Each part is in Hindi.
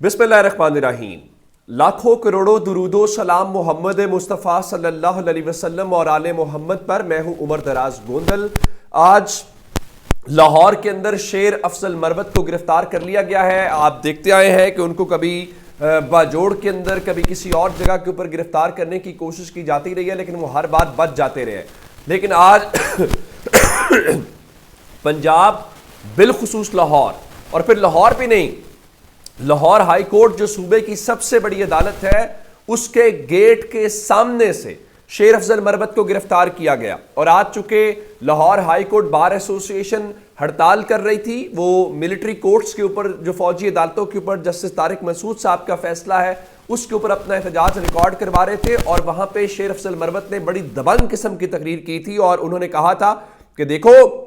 बिस्मिल्लाहिर्रहमानिर्रहीम। लाखों करोड़ों दुरूदो सलाम मोहम्मद मुस्तफ़ा सल्लल्लाहु अलैहि वसल्लम और आले मोहम्मद पर। मैं हूं उमर दराज गोंदल। आज लाहौर के अंदर शेर अफजल मरवत को गिरफ्तार कर लिया गया है। आप देखते आए हैं कि उनको कभी बाजोड़ के अंदर, कभी किसी और जगह के ऊपर गिरफ्तार करने की कोशिश की जाती रही है, लेकिन वो हर बार बच जाते रहे। लेकिन आज पंजाब, बिलखुसूस लाहौर, और फिर लाहौर भी नहीं, लाहौर हाई कोर्ट जो सूबे की सबसे बड़ी अदालत है, उसके गेट के सामने से शेर अफजल मरवत को गिरफ्तार किया गया। और आज चूंकि Lahore high court bar association हड़ताल कर रही थी, वो मिलिट्री कोर्ट्स के ऊपर, जो फौजी अदालतों के ऊपर जस्टिस तारिक मसूद साहब का फैसला है, उसके ऊपर अपना एहतजाज रिकॉर्ड करवा रहे थे। और वहां पे शेर अफजल मरवत ने बड़ी दबंग किस्म की तकरीर की थी और उन्होंने कहा था कि देखो,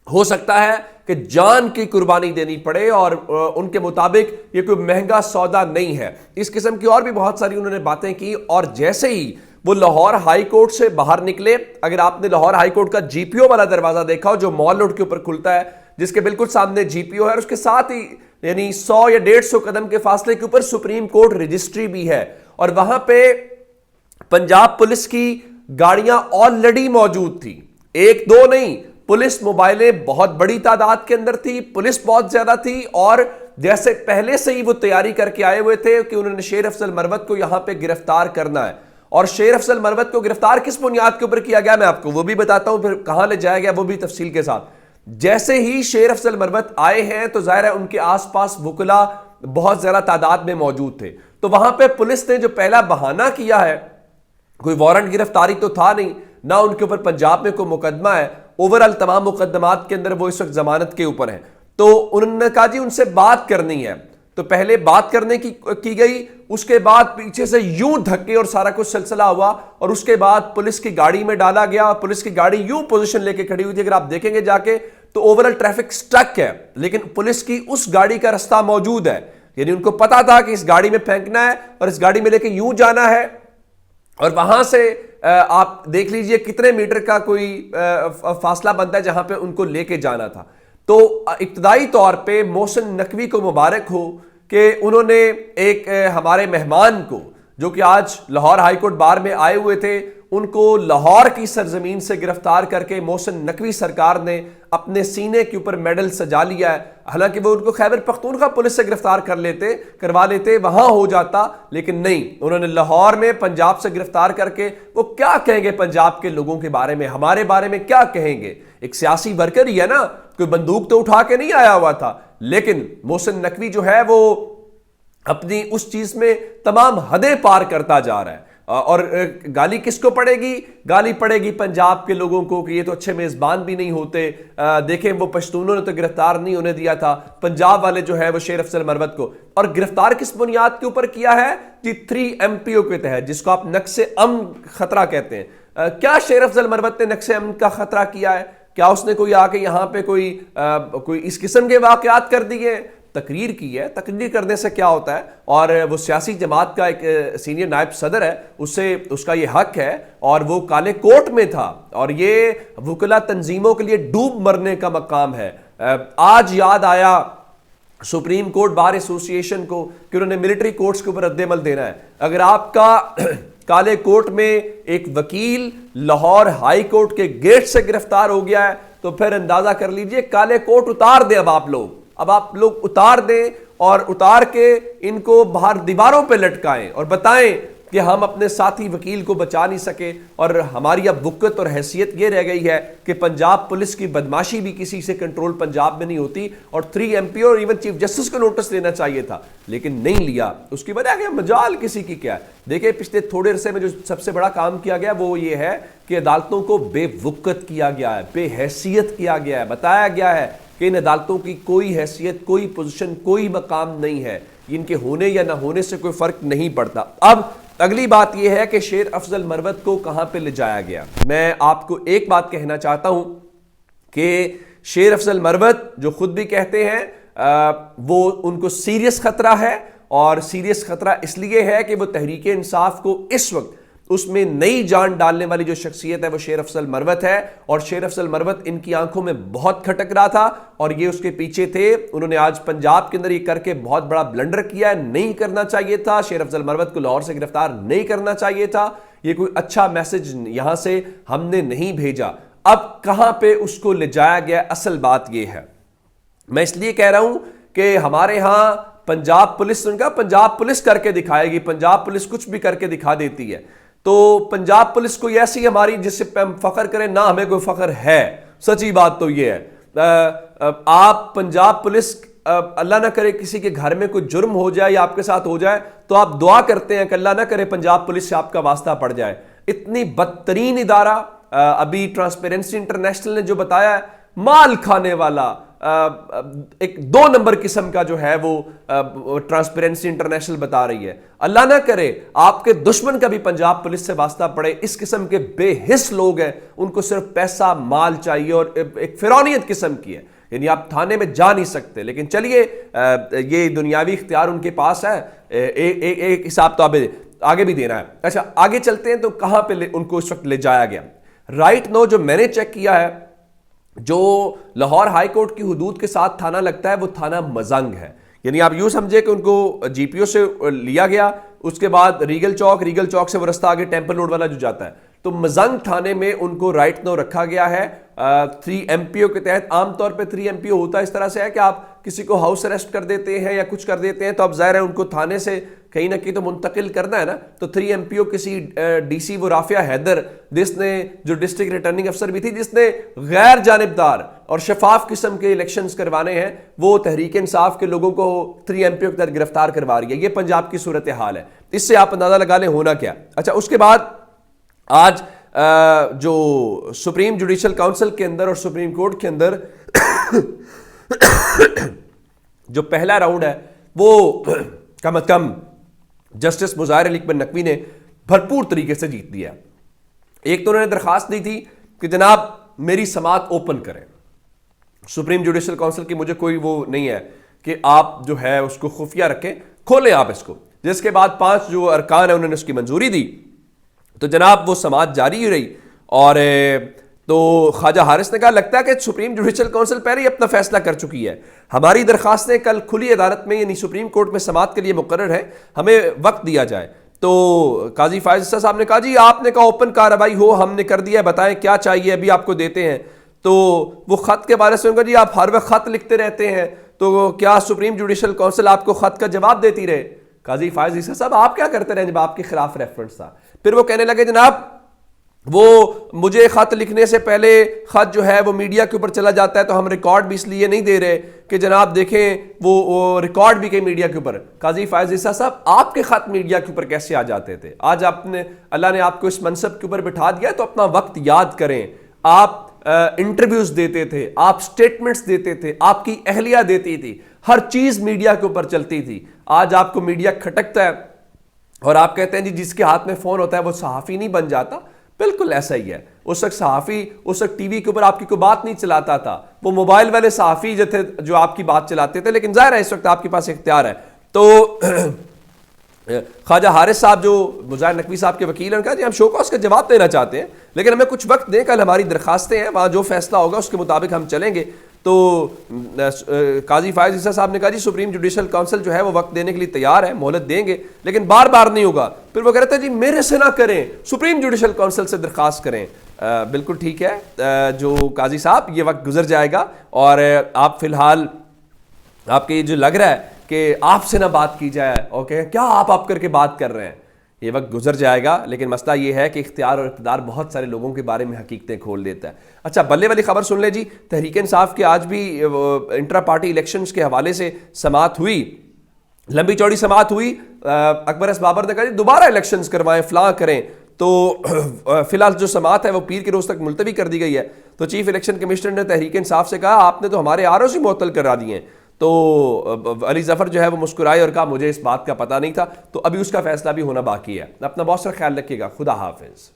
हो सकता है कि जान की कुर्बानी देनी पड़े, और उनके मुताबिक ये कोई महंगा सौदा नहीं है। इस किस्म की और भी बहुत सारी उन्होंने बातें की। और जैसे ही वो लाहौर हाई कोर्ट से बाहर निकले, अगर आपने लाहौर हाई कोर्ट का जीपीओ वाला दरवाजा देखा हो, जो मॉल रोड के ऊपर खुलता है, जिसके बिल्कुल सामने जीपीओ है, और उसके साथ ही यानी 100 या 150 कदम के फासले के ऊपर सुप्रीम कोर्ट रजिस्ट्री भी है। और वहां पे पंजाब पुलिस की गाड़ियां ऑलरेडी मौजूद थी, एक दो नहीं, पुलिस मोबाइलें बहुत बड़ी तादाद के अंदर थी, पुलिस बहुत ज्यादा थी। और जैसे पहले से ही वो तैयारी करके आए हुए थे कि उन्होंने शेर अफजल मरवत को यहां पे गिरफ्तार करना है। और शेर अफजल मरवत को गिरफ्तार किस बुनियाद के ऊपर किया गया, मैं आपको वो भी बताता हूं, फिर कहां ले जाया गया वो भी तफसील के साथ। जैसे ही शेर अफजल मरवत आए हैं तो जाहिर है उनके आसपास वुकला बहुत ज्यादा तादाद में मौजूद थे। तो वहां पर पुलिस ने जो पहला बहाना किया है, कोई वारंट गिरफ्तारी तो था नहीं, ना उनके ऊपर पंजाब में कोई मुकदमा है, ओवरऑल तमाम मुकदमात के अंदर वो इस वक्त जमानत के ऊपर है। तो उन्होंने कहा जी उनसे बात करनी है। तो पहले बात करने की गई, उसके बाद पीछे से यूं धक्के और सारा कुछ सिलसिला हुआ, और उसके बाद पुलिस की गाड़ी में डाला गया। पुलिस की गाड़ी यूं पोजीशन लेके खड़ी हुई थी, अगर आप देखेंगे जाके तो ओवरऑल ट्रैफिक स्टक है, लेकिन पुलिस की उस गाड़ी का रास्ता मौजूद है। यानी उनको पता था कि इस गाड़ी में फेंकना है और इस गाड़ी में लेके यूं जाना है। और वहां से आप देख लीजिए कितने मीटर का कोई फासला बनता है जहां पे उनको लेके जाना था। तो इब्तदाई तौर पे मोहसिन नकवी को मुबारक हो कि उन्होंने एक हमारे मेहमान को, जो कि आज लाहौर हाई कोर्ट बार में आए हुए थे, उनको लाहौर की सरजमीन से गिरफ्तार करके मोहसिन नकवी सरकार ने अपने सीने के ऊपर मेडल सजा लिया है। हालांकि वो उनको खैबर पख्तूनख्वा पुलिस से गिरफ्तार करवा लेते, वहां हो जाता, लेकिन नहीं, उन्होंने लाहौर में पंजाब से गिरफ्तार करके वो क्या कहेंगे पंजाब के लोगों के बारे में, हमारे बारे में क्या कहेंगे। एक सियासी वर्कर ही है ना, कोई बंदूक तो उठा के नहीं आया हुआ था, लेकिन मोहसिन नकवी जो है वो अपनी उस चीज में तमाम हदें पार करता जा रहा है। और गाली किसको पड़ेगी? गाली पड़ेगी पंजाब के लोगों को कि ये तो अच्छे मेजबान भी नहीं होते। देखें, वो पश्तूनों ने तो गिरफ्तार नहीं होने दिया था, पंजाब वाले जो है वो शेर अफजल मरवत को। और गिरफ्तार किस बुनियाद के ऊपर किया है जी? 3 MPO के तहत, जिसको आप नक्शे अमन खतरा कहते हैं। क्या शेर अफजल मरवत ने नक्शे अमन का खतरा किया है? क्या उसने कोई आके यहां पे कोई इस किस्म के वाकयात कर दिए? तकरीर की है, तकरीर करने से क्या होता है? और वो सियासी जमात का एक सीनियर नायब सदर है, उसका ये हक है, और वो काले कोर्ट में था, और ये वुकला तंजीमों के लिए डूब मरने का मकाम है। आज याद आया सुप्रीम कोर्ट बार एसोसिएशन को कि उन्होंने मिलिट्री कोर्ट्स के ऊपर रद्देमल देना है। अगर आपका काले कोर्ट में एक वकील लाहौर हाई कोर्ट के गेट से गिरफ्तार हो गया है, तो फिर अंदाजा कर लीजिए, काले कोर्ट उतार दें अब आप लोग उतार दें, और उतार के इनको बाहर दीवारों पे लटकाएं और बताएं कि हम अपने साथी वकील को बचा नहीं सके। और हमारी अब वक़्त और हैसियत ये रह गई है कि पंजाब पुलिस की बदमाशी भी किसी से कंट्रोल पंजाब में नहीं होती, और 3 MPO और इवन चीफ जस्टिस को नोटिस लेना चाहिए था, लेकिन नहीं लिया। उसकी वजह क्या, मजाल किसी की क्या है? देखिए, पिछले थोड़े अरसे में जो सबसे बड़ा काम किया गया वो ये है कि अदालतों को बेवक़्त किया गया है, बेहैसियत किया गया है। बताया गया है कि इन अदालतों की कोई हैसियत, कोई पोजीशन, कोई मकाम नहीं है, इनके होने या ना होने से कोई फर्क नहीं पड़ता। अब अगली बात यह है कि शेर अफजल मरवत को कहां पे ले जाया गया। मैं आपको एक बात कहना चाहता हूं कि शेर अफजल मरवत जो खुद भी कहते हैं वो उनको सीरियस खतरा है, और सीरियस खतरा इसलिए है कि वो तहरीक इंसाफ को इस वक्त उसमें नई जान डालने वाली जो शख्सियत है वो शेर अफजल मरवत है। और शेर अफजल मरवत इनकी आंखों में बहुत खटक रहा था और ये उसके पीछे थे। उन्होंने आज पंजाब के अंदर ये करके बहुत बड़ा ब्लंडर किया है, नहीं करना चाहिए था। शेर अफजल मरवत को लाहौर से गिरफ्तार नहीं करना चाहिए था। ये कोई अच्छा मैसेज यहां से हमने नहीं भेजा। अब कहां पे उसको ले जाया गया, असल बात यह है। मैं इसलिए कह रहा हूं कि हमारे यहां पंजाब पुलिस, उनका पंजाब पुलिस करके दिखाएगी, पंजाब पुलिस कुछ भी करके दिखा देती है। तो पंजाब पुलिस कोई ऐसी हमारी जिससे हम फख्र करें ना, हमें कोई फख्र है। सच्ची बात तो यह है। आप पंजाब पुलिस, अल्लाह ना करे किसी के घर में कोई जुर्म हो जाए या आपके साथ हो जाए तो आप दुआ करते हैं कि अल्लाह ना करे पंजाब पुलिस से आपका वास्ता पड़ जाए। इतनी बदतरीन इदारा, अभी ट्रांसपेरेंसी इंटरनेशनल ने जो बताया है, माल खाने वाला एक 2 नंबर किस्म का जो है वो ट्रांसपेरेंसी इंटरनेशनल बता रही है। अल्लाह ना करे आपके दुश्मन का भी पंजाब पुलिस से वास्ता पड़े। इस किस्म के बेहिस लोग हैं, उनको सिर्फ पैसा माल चाहिए और एक फिरौनियत किस्म की है, यानी आप थाने में जा नहीं सकते। लेकिन चलिए, ये दुनियावी इख्तियार उनके पास है, एक हिसाब तो आगे भी देना है। अच्छा, आगे चलते हैं तो कहां पे उनको इस वक्त ले जाया गया। राइट नो जो मैंने चेक किया है, जो लाहौर हाई कोर्ट की हुदूद के साथ थाना लगता है वो थाना मजंग है। यानी आप यूं समझे कि उनको जीपीओ से लिया गया, उसके बाद रीगल चौक से वो रास्ता आगे टेंपल रोड वाला जो जाता है, तो मजंग थाने में उनको राइट नो रखा गया है 3 MPO के तहत। आमतौर पे 3 MPO होता है इस तरह से है कि आप किसी को हाउस अरेस्ट कर देते हैं या कुछ कर देते हैं तो अब जाहिर है उनको थाने से कहीं ना कहीं तो मुंतकिल करना है ना। तो 3 MPO किसी DC वो राफिया हैदर, जिसने जो डिस्ट्रिक्ट रिटर्निंग अफसर भी थी, जिसने गैर जानिबदार और शफाफ किस्म के इलेक्शंस करवाने हैं, वो तहरीक इंसाफ के लोगों को 3 MPO के तहत गिरफ्तार करवा रही है। ये पंजाब की सूरत हाल है, इससे आप अंदाजा लगा लें होना क्या। अच्छा, उसके बाद आज जो सुप्रीम जुडिशल काउंसिल के अंदर और सुप्रीम कोर्ट के अंदर जो पहला राउंड है वो कम अज कम जस्टिस मुज़ाहिर अली अकबर नकवी ने भरपूर तरीके से जीत दिया। एक तो उन्होंने दरखास्त दी थी कि जनाब मेरी समात ओपन करें। सुप्रीम जुडिशल काउंसिल की मुझे कोई वो नहीं है कि आप जो है उसको खुफिया रखें, खोलें आप इसको। जिसके बाद 5 जो अरकान है उन्होंने उसकी मंजूरी दी, तो जनाब वो समात जारी रही। और तो ख्वाजा हारिस ने कहा लगता है कि सुप्रीम जुडिशल काउंसिल पहले ही अपना फैसला कर चुकी है, हमारी दरखास्तें कल खुली अदालत में यानी सुप्रीम कोर्ट में समात के लिए मुकर्रर है, हमें वक्त दिया जाए। तो काजी फायज साहब ने कहा जी आपने कहा ओपन कार्रवाई हो, हमने कर दिया, बताएं क्या चाहिए, अभी आपको देते हैं। तो वो खत के बारे में उन्होंने कहा जी आप हर वक्त खत लिखते रहते हैं, तो क्या सुप्रीम जुडिशल काउंसिल आपको खत का जवाब देती रहे। काजी फायज ईसा साहब आप क्या करते रहे जब आपके खिलाफ रेफरेंस था। फिर वो कहने लगे जनाब वो मुझे खत लिखने से पहले खत जो है वो मीडिया के ऊपर चला जाता है, तो हम रिकॉर्ड भी इसलिए नहीं दे रहे कि जनाब देखें वो रिकॉर्ड भी कहीं मीडिया के ऊपर। काजी फायज ईसा साहब आपके खत मीडिया के ऊपर कैसे आ जाते थे। आज आपने, अल्लाह ने आपको इस मनसब के ऊपर बिठा दिया तो अपना वक्त याद करें। आप इंटरव्यूज देते थे, आप स्टेटमेंट्स देते थे, आपकी अहलिया देती थी, हर चीज मीडिया के ऊपर चलती थी। आज आपको मीडिया खटकता है और आप कहते हैं जी जिसके हाथ में फोन होता है वो सहाफी नहीं बन जाता। बिल्कुल ऐसा ही है। उस वक्त सहाफी, उस वक्त टीवी के ऊपर आपकी कोई बात नहीं चलाता था, वो मोबाइल वाले सहाफी जो थे जो आपकी बात चलाते थे। लेकिन जाहिर है इस वक्त आपके पास इख्तियार है। तो ख्वाजा हारिस साहब जो मुज़ाहिर नकवी साहब के वकील हैं, कहा जी हम शोकॉज का जवाब देना चाहते हैं लेकिन हमें कुछ वक्त दें, कल हमारी दरखास्तें हैं, वहाँ जो फैसला होगा उसके मुताबिक हम चलेंगे। तो काजी फायज ईसा साहब ने कहा जी सुप्रीम जुडिशल काउंसिल जो है वो वक्त देने के लिए तैयार है, मोहलत देंगे, लेकिन बार बार नहीं होगा। फिर वो कह रहे थे जी मेरे से ना करें, सुप्रीम जुडिशल काउंसिल से दरखास्त करें। बिल्कुल ठीक है जो काजी साहब, ये वक्त गुजर जाएगा और आप फिलहाल आपके ये जो लग रहा है कि आपसे ना बात की जाए, ओके क्या आप करके बात कर रहे हैं, ये वक्त गुजर जाएगा। लेकिन मसला ये है कि इख्तियार और इक़्तिदार बहुत सारे लोगों के बारे में हकीकतें खोल देता है। अच्छा, बल्ले वाली खबर सुन ले जी, तहरीक इंसाफ के आज भी इंट्रा पार्टी इलेक्शंस के हवाले से समात हुई, लंबी चौड़ी समात हुई। अकबर एस बाबर ने कहा दोबारा इलेक्शंस करवाएं, फलां करें। तो फिलहाल जो समात है वो पीर के रोज तक मुलतवी कर दी गई है। तो चीफ इलेक्शन कमिश्नर ने तहरीक इंसाफ से कहा आपने तो हमारे ROC मुअत्तल करा दिए हैं। तो अली जफर जो है वो मुस्कुराए और कहा मुझे इस बात का पता नहीं था। तो अभी उसका फैसला भी होना बाकी है। अपना बहुत सारा ख्याल रखिएगा। खुदा हाफिज।